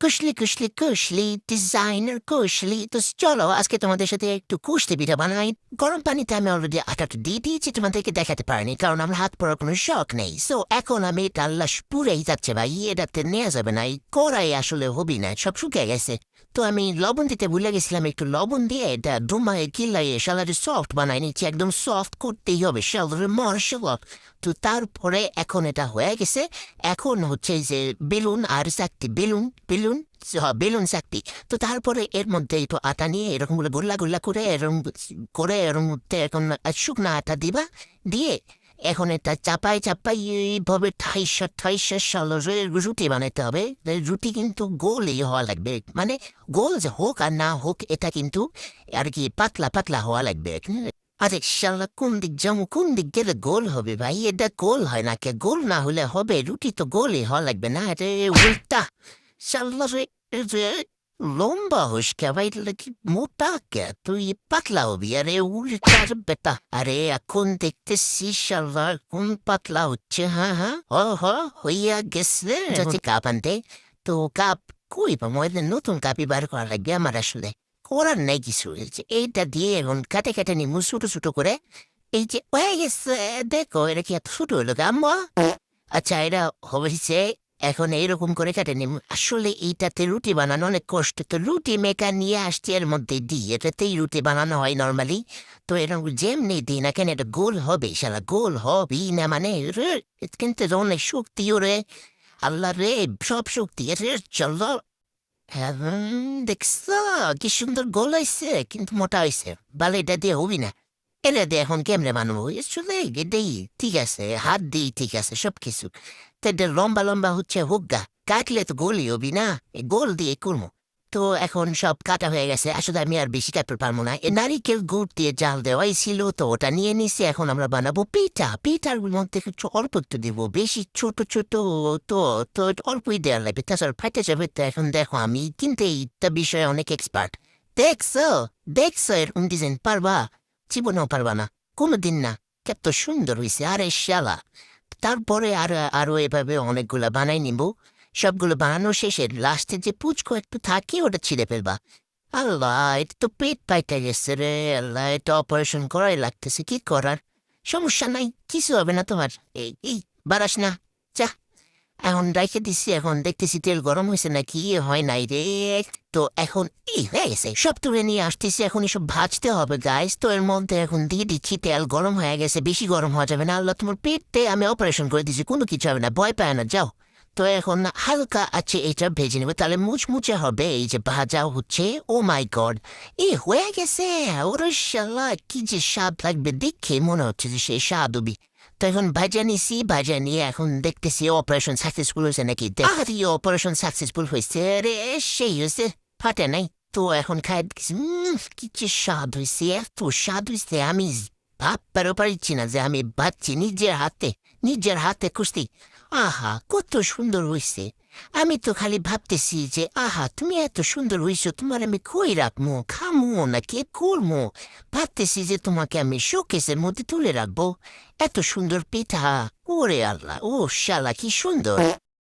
কুশলি designer কুশলি। তো চলো আজকে তোমাদের সাথে একটু কুশলি পিঠা বানাই। গরম পানিতে আমি অলরেডি আটাটা দিয়ে দিয়েছি, তোমাদেরকে দেখাতে পারিনি কারণ আমার হাত পড়ার কোনো শখ নেই। সো এখন আমি এটা লাশ পুরেই যাচ্ছে ভাই, এটাতে নেওয়া যাবে না, এই কড়াই আসলে হবি না, সব শুকিয়ে গেছে। তো আমি লবণ দিতে ভুলে গেছিলাম, একটু লবণ দিয়ে এটা ডুমায় কিলাইয়ে সালাডে সফট বানাই নিচ্ছি, একদম সফট করতেই হবে, সালাডে মশল। তো তারপরে এখন এটা হয়ে গেছে। এখন হচ্ছে যে বেলুন আর চাকতি, বেলুন চাকতি। তো তারপরে এর মধ্যে একটু আটা নিয়ে এরকম করে গোল্লা গোল্লা করে এর মধ্যে এখন শুকনো আটা দিবা, দিয়ে এখন এটা চাপাই এইভাবে ঠাইশা সালের রুটি বানাতে হবে। রুটি কিন্তু গোলই হওয়া লাগবে, মানে গোল যে হোক আর না হোক এটা কিন্তু আর কি পাতলা পাতলা হওয়া লাগবে। আরে শালা কোন দিক গেলে গোল হবে ভাই? এটা গোল হয় না, কে গোল না হলে হবে? রুটি তো গোলই হওয়া লাগবে না, এটা উল্টা। শালা রে লম্বা হোস কে ভাই, কি মোটা কে তুই? পাতলা হবি, আরে উল্টার বেটা। আরে এখন দেখতেছি শালা কোন পাতলা হচ্ছে। হ্যাঁ হ্যাঁ, হইয়া গেছে। যাচ্ছি কাপ আনতে। তো কাপ কই পাবো? নতুন কাপই বার করা লাগবে আমার আসলে, করার নাই কিছু। এই যে এইটা দিয়ে এখন কাটে নিমু ছোট ছোট করে। এই যে হয়ে গেছে, দেখো এটা কি এত ছোট হলো আম্মা? আচ্ছা এটা হয়েছে। এখন এইরকম করে কাটে নিম। আসলে এইটাতে রুটি বানানো অনেক কষ্ট, তো রুটি মেকার নিয়ে আসছি, এর মধ্যে দিই, এটাতেই রুটি বানানো হয় নর্মালি। তো এরকম যেমনি দিই না কেন এটা গোল হবে, সারা গোল হবেই না, মানে কিন্তু অনেক শক্তি ওরে, আল্লাহ রে, সব শক্তি রে। চলো হ্যাঁ, দেখছো কি সুন্দর গোল হয়েছে, কিন্তু মোটা হয়েছে। বালে এটা দিয়ে হবি না, এটা দিয়ে এখন কেমনে বানাবো? আসলে এটাই ঠিক আছে, হাত দিই ঠিক আছে সব কিছু। তো এটা লম্বা লম্বা হচ্ছে হোক গা, কাটলে তো গোলই হবি না, এই গোল দিয়ে করবো। তো এখন সব কাটা হয়ে গেছে, আসলে আমি আর বেশি কাটতে পারবো না। নারিকেল গুড় দিয়ে জাল দেওয়াই ছিল, তো ওটা নিয়ে নিছি। এখন আমরা বানাবো পিঠার মধ্যে একটু অল্প একটু দেবো, বেশি ছোট ছোট তো তো অল্পই দেওয়া লাগবে, তাছাড়া ফাইটে যাবে। তো এখন দেখো আমি কিন্তু এইটা বিষয়ে অনেক এক্সপার্ট। দেখছো দেখছো এরকম ডিজাইন পারবা? জীবনেও পারবা না, কোনোদিন না। কত সুন্দর হয়েছে, আরে শালা। তারপরে আরো এভাবে অনেকগুলা বানাই নিব। সবগুলো বানানো শেষে লাস্টে যে পুচকো একটু থাকে ওটা ছিঁড়ে ফেলবা। আল্লাহ, এটা তো পেট পাইতে গেছে রে। আল্লাহ, এটা অপারেশন করাই লাগতেছে, কি করার? সমস্যা নাই, কিছু হবে না তোমার। এই বারাস না, যা। এখন রাইখে দিচ্ছি, এখন দেখতেছি তেল গরম হয়েছে নাকি, হয় নাই রে। তো এখন এই হয়ে গেছে, সব তুলে নিয়ে আসতেছি, এখন এসব ভাজতে হবে গাইস। তো এর মধ্যে এখন দিয়ে দিচ্ছি তেল, গরম হয়ে গেছে, বেশি গরম হওয়া যাবে না। আল্লাহ, তোমার পেটে আমি অপারেশন করে দিচ্ছি, কোনো কিছু হবে না, ভয় পায় না, যাও। তো এখন হালকা আছে এটা ভেজে নেবে, তাহলে মুচমুচে হবে। এই যে ভাজা হচ্ছে, ও মাই গড, এই হয়ে গেছে। ওরে শালা, কি যে স্বাদ লাগবে, দেখে মনে হচ্ছে যে সেই স্বাদ হবি। তো এখন ভাজা নিছি, ভাজা নিয়ে এখন দেখতেছি অপারেশন সাকসেসফুল হয়েছে নাকি। আরে অপারেশন সাকসেসফুল হয়েছে রে, সেই হয়েছে, ফাটে নাই। তো এখন খাই দেখছি, কি যে স্বাদ হয়েছে, এত স্বাদ হয়েছে, আমি ভাবতেও পারছি না যে আমি বাচ্চি নিজের হাতে কুস্তি। আহা, কত সুন্দর হয়েছে। আমি তো খালি ভাবতেছি যে আহা, তুমি এত সুন্দর হইছো, তোমার আমি কই রাখবো, খামো নাকি করবো? ভাবতেছি যে তোমাকে আমি শোকেসের মধ্যে তুলে রাখবো। এত সুন্দর পিঠা, ওরে আল্লাহ, ও শালা কি সুন্দর।